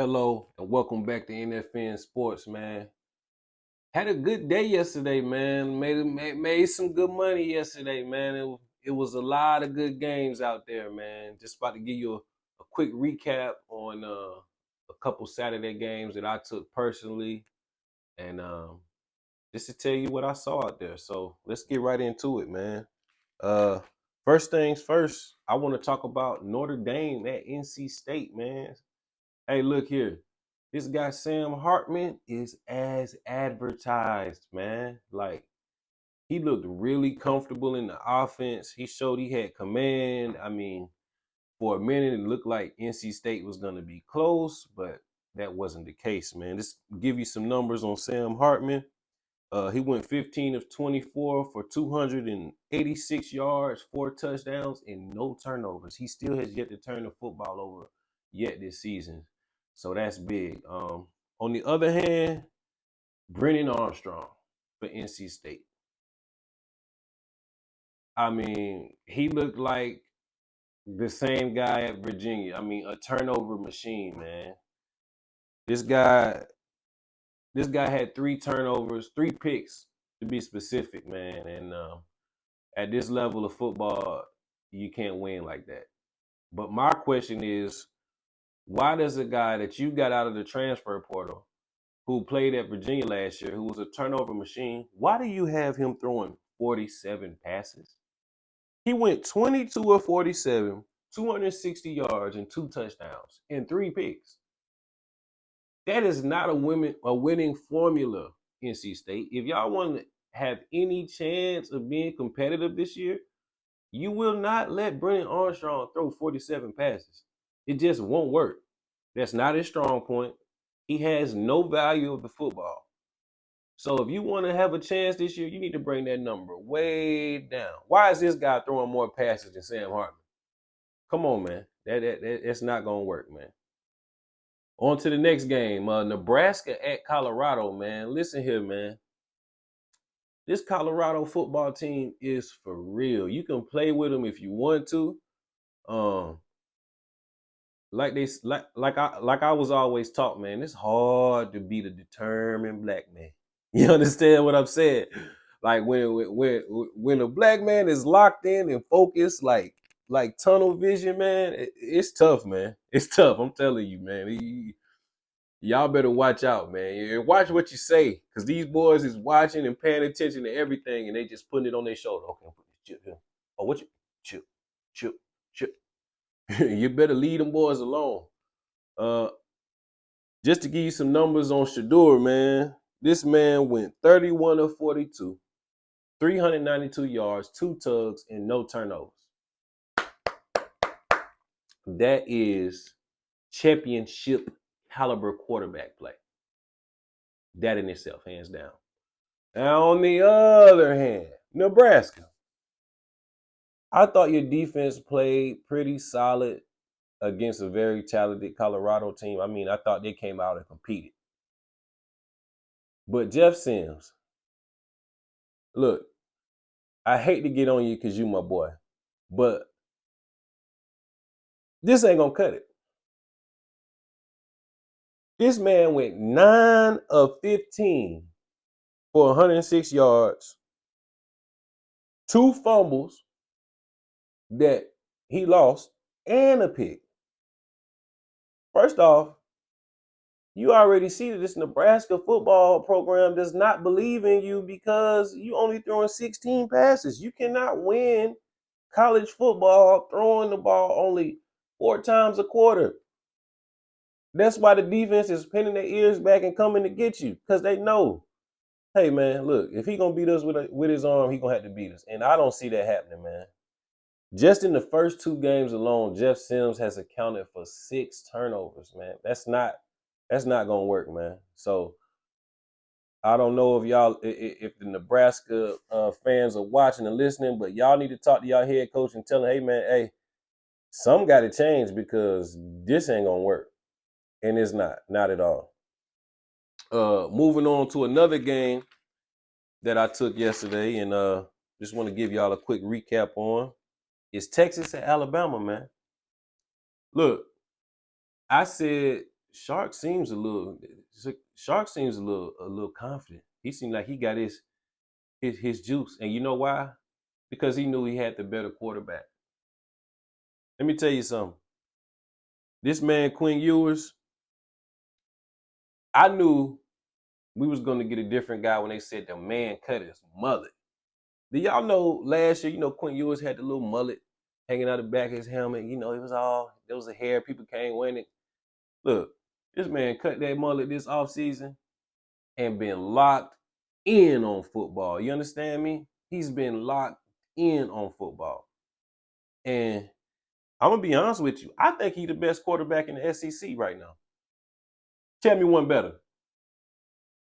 Hello and welcome back to NFN Sports, man. Had a good day yesterday, man. Made some good money yesterday, man. It was a lot of good games out there, man. Just about to give you a quick recap on a couple Saturday games that I took personally, and just to tell you what I saw out there. So let's get right into it, man. Uh, First things first, I want to talk about Notre Dame at NC State, man. Hey, look here. This guy Sam Hartman is as advertised, man. Like he looked really comfortable in the offense. He showed he had command. I mean, for a minute it looked like NC State was going to be close, but that wasn't the case, man. Just give you some numbers on Sam Hartman. He went 15 of 24 for 286 yards, 4 touchdowns, and no turnovers. He still has yet to turn the football over yet this season. So that's big. On the other hand, Brennan Armstrong for NC State. I mean, he looked like the same guy at Virginia. I mean, a turnover machine, man. This guy, this guy had 3 turnovers, 3 picks to be specific, man. And at this level of football, you can't win like that. But my question is, why does a guy that you got out of the transfer portal, who played at Virginia last year, who was a turnover machine, why do you have him throwing 47 passes? He went 22 of 47, 260 yards, and 2 touchdowns, and 3 picks. That is not a winning formula, NC State. If y'all want to have any chance of being competitive this year, you will not let Brennan Armstrong throw 47 passes. It just won't work. That's not his strong point. He has no value of the football. So if you want to have a chance this year, you need to bring that number way down. Why is this guy throwing more passes than Sam Hartman? Come on, man. That's not gonna work, man. On to the next game. Nebraska at Colorado, man. Listen here, man. This Colorado football team is for real. You can play with them if you want to. Um, like I was always taught, man. It's hard to be the determined black man. You understand what I'm saying? Like when a black man is locked in and focused, like tunnel vision, man, it's tough, man. It's tough. I'm telling you, man. Y'all better watch out, man. Watch what you say, because these boys is watching and paying attention to everything, and they just putting it on their shoulder. Okay, I'm putting this chip here. Oh, what you chip, chip, chip. You better leave them boys alone. Uh, just to give you some numbers on Shedeur, man. This man went 31 of 42, 392 yards, 2 tugs, and no turnovers. That is championship caliber quarterback play. That in itself, hands down. Now, on the other hand, Nebraska. I thought your defense played pretty solid against a very talented Colorado team. I mean, I thought they came out and competed. But Jeff Sims, look, I hate to get on you because you my boy, but this ain't gonna cut it. This man went 9 of 15 for 106 yards, 2 fumbles that he lost, and a pick. First off, you already see that this Nebraska football program does not believe in you because you only throwing 16 passes. You cannot win college football throwing the ball only 4 times a quarter. That's why the defense is pinning their ears back and coming to get you, because they know, hey, man, look, if he going to beat us with his arm, he going to have to beat us. And I don't see that happening, man. Just in the first 2 games alone, Jeff Sims has accounted for 6 turnovers, man. That's not going to work, man. So I don't know if the Nebraska fans are watching and listening, but y'all need to talk to y'all head coach and tell him, hey, man, hey, some got to change because this ain't going to work. And it's not at all. Moving on to another game that I took yesterday, and just want to give y'all a quick recap on. It's Texas and Alabama, man. Look, I said Shark seems a little Shark seems a little confident. He seemed like he got his juice. And you know why? Because he knew he had the better quarterback. Let me tell you something. This man, Quinn Ewers, I knew we was gonna get a different guy when they said the man cut his mullet. Do y'all know last year, Quinn Ewers had the little mullet hanging out the back of his helmet. It was all there was a hair, people can't win it. Look, this man cut that mullet this offseason and been locked in on football. You understand me? He's been locked in on football. And I'm gonna be honest with you. I think he's the best quarterback in the SEC right now. Tell me one better.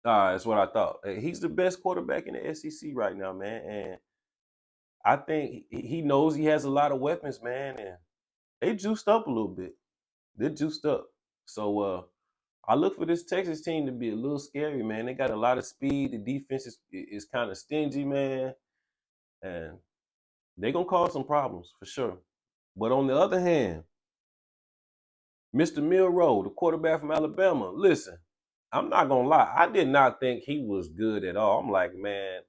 That's what I thought. He's the best quarterback in the SEC right now, man. And I think he knows he has a lot of weapons, man. And they juiced up a little bit. They're juiced up. So I look for this Texas team to be a little scary, man. They got a lot of speed. The defense is kind of stingy, man. And they're going to cause some problems for sure. But on the other hand, Mr. Milroe, the quarterback from Alabama, listen, I'm not going to lie. I did not think he was good at all. I'm like, man,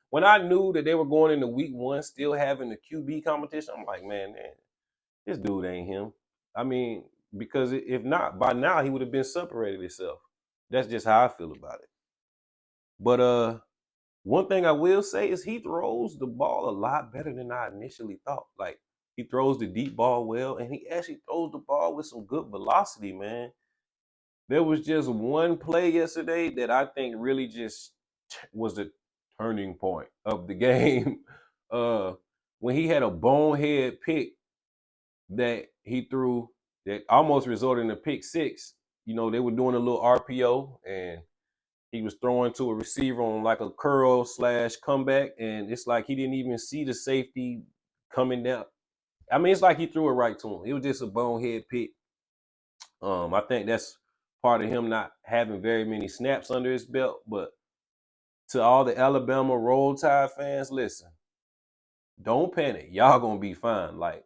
when I knew that they were going into week one still having the QB competition, I'm like, man, this dude ain't him. I mean, because if not, by now he would have been separated himself. That's just how I feel about it. But one thing I will say is he throws the ball a lot better than I initially thought. Like he throws the deep ball well, and he actually throws the ball with some good velocity, man. There was just one play yesterday that I think really just was the turning point of the game. When he had a bonehead pick that he threw that almost resulted in a pick six. They were doing a little RPO and he was throwing to a receiver on like a curl / comeback, and it's like he didn't even see the safety coming down. I mean, it's like he threw it right to him. It was just a bonehead pick. I think that's part of him not having very many snaps under his belt. But to all the Alabama Roll Tide fans, listen, don't panic. Y'all gonna be fine. Like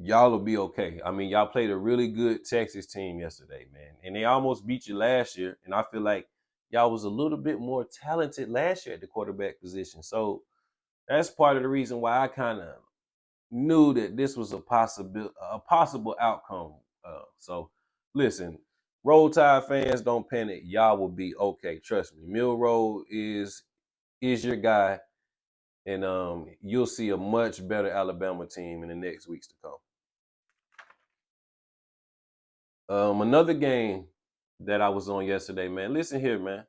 y'all will be okay. I mean, y'all played a really good Texas team yesterday, man. And they almost beat you last year. And I feel like y'all was a little bit more talented last year at the quarterback position. So that's part of the reason why I kind of knew that this was a possible outcome. So listen, Roll Tide fans, don't panic. Y'all will be okay. Trust me. Milroe is your guy. And you'll see a much better Alabama team in the next weeks to come. Another game that I was on yesterday, man. Listen here, man.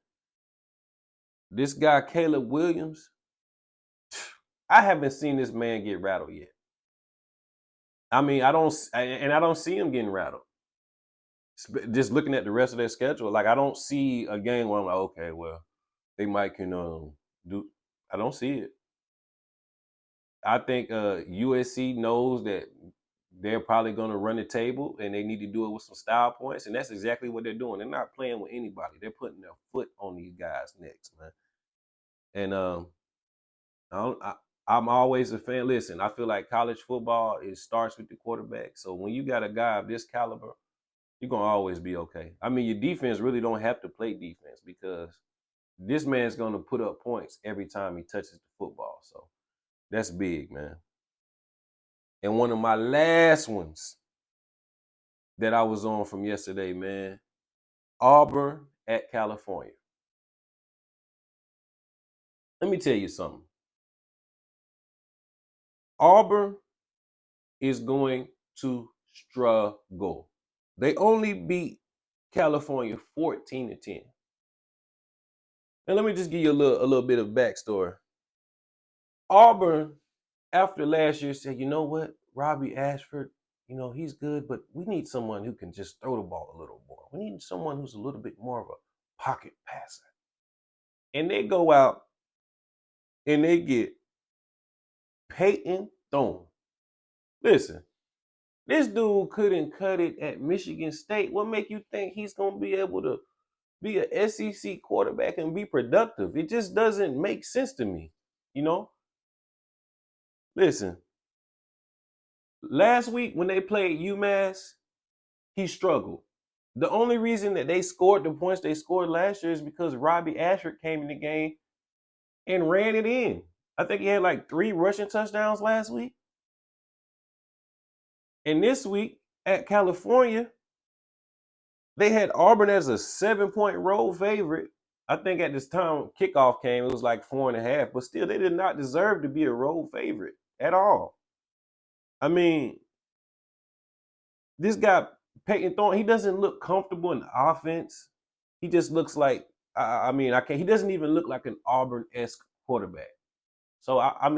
This guy, Caleb Williams, I haven't seen this man get rattled yet. I mean, I don't see him getting rattled. Just looking at the rest of their schedule, like I don't see a game where I'm like, okay, well, they might can do. I don't see it. I think USC knows that they're probably going to run the table and they need to do it with some style points. And that's exactly what they're doing. They're not playing with anybody. They're putting their foot on these guys' necks, man. And I'm always a fan. Listen, I feel like college football, it starts with the quarterback. So when you got a guy of this caliber, you're going to always be okay. I mean, your defense really don't have to play defense because this man's going to put up points every time he touches the football. So that's big, man. And one of my last ones that I was on from yesterday, man, Auburn at California. Let me tell you something. Auburn is going to struggle. They only beat California 14-10. And let me just give you a little bit of backstory. Auburn, after last year, said, you know what, Robbie Ashford, he's good, but we need someone who can just throw the ball a little more. We need someone who's a little bit more of a pocket passer. And they go out and they get Peyton Thorne. Listen, this dude couldn't cut it at Michigan State. What make you think he's going to be able to be an SEC quarterback and be productive? It just doesn't make sense to me, Listen, last week when they played UMass, he struggled. The only reason that they scored the points they scored last year is because Robbie Ashford came in the game and ran it in. I think he had like 3 rushing touchdowns last week. And this week at California, they had Auburn as a 7-point road favorite. I think at this time kickoff came, it was like 4.5, but still they did not deserve to be a road favorite at all. I mean, this guy Peyton Thorne, he doesn't look comfortable in the offense. He just looks like I mean, I can't. He doesn't even look like an Auburn-esque quarterback. So I'm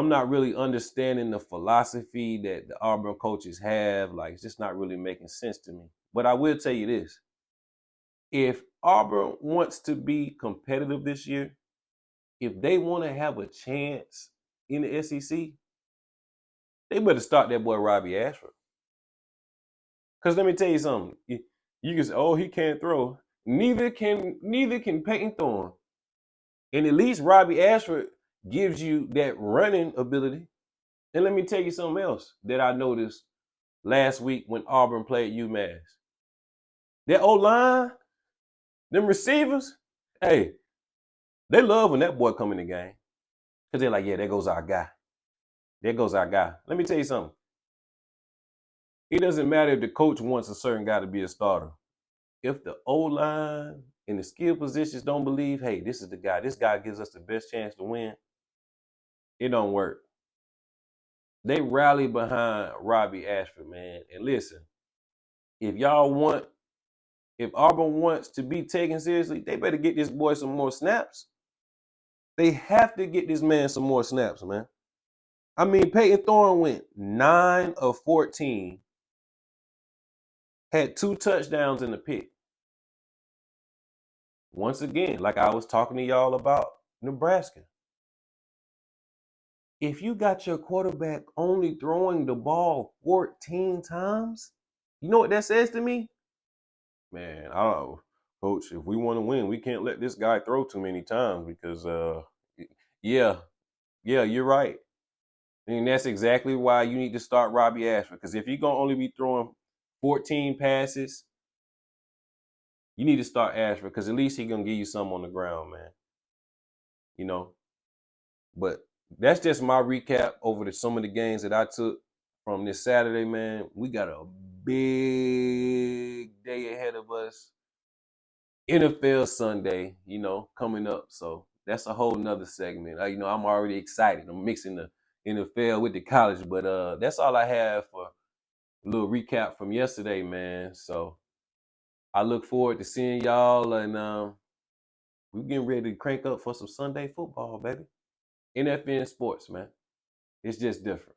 not really understanding the philosophy that the Auburn coaches have. Like, it's just not really making sense to me. But I will tell you this: if Auburn wants to be competitive this year, if they want to have a chance in the SEC, they better start that boy Robbie Ashford. Because let me tell you something. You can say, "Oh, he can't throw." Neither can Peyton Thorne. And at least Robbie Ashford gives you that running ability. And let me tell you something else that I noticed last week when Auburn played UMass. That O-line, them receivers, hey, they love when that boy come in the game. Because they're like, yeah, there goes our guy. There goes our guy. Let me tell you something. It doesn't matter if the coach wants a certain guy to be a starter. If the O-line and the skill positions don't believe, hey, this is the guy. This guy gives us the best chance to win. It don't work. They rally behind Robbie Ashford, man. And listen, if Auburn wants to be taken seriously, they better get this boy some more snaps. They have to get this man some more snaps, man. I mean, Peyton Thorne went 9 of 14, had 2 touchdowns in the pick. Once again, like I was talking to y'all about Nebraska. If you got your quarterback only throwing the ball 14 times, you know what that says to me? Man, I don't know, coach. If we want to win, we can't let this guy throw too many times because, yeah, you're right. And that's exactly why you need to start Robbie Ashford. Because if you're gonna only be throwing 14 passes, you need to start Ashford because at least he's gonna give you some on the ground, man. You know. But that's just my recap over some of the games that I took from this Saturday, man. We got a big day ahead of us. NFL Sunday, coming up. So that's a whole nother segment. I'm already excited. I'm mixing the NFL with the college, but that's all I have for a little recap from yesterday, man. So I look forward to seeing y'all, and we're getting ready to crank up for some Sunday football, baby. NFL sports, man. It's just different.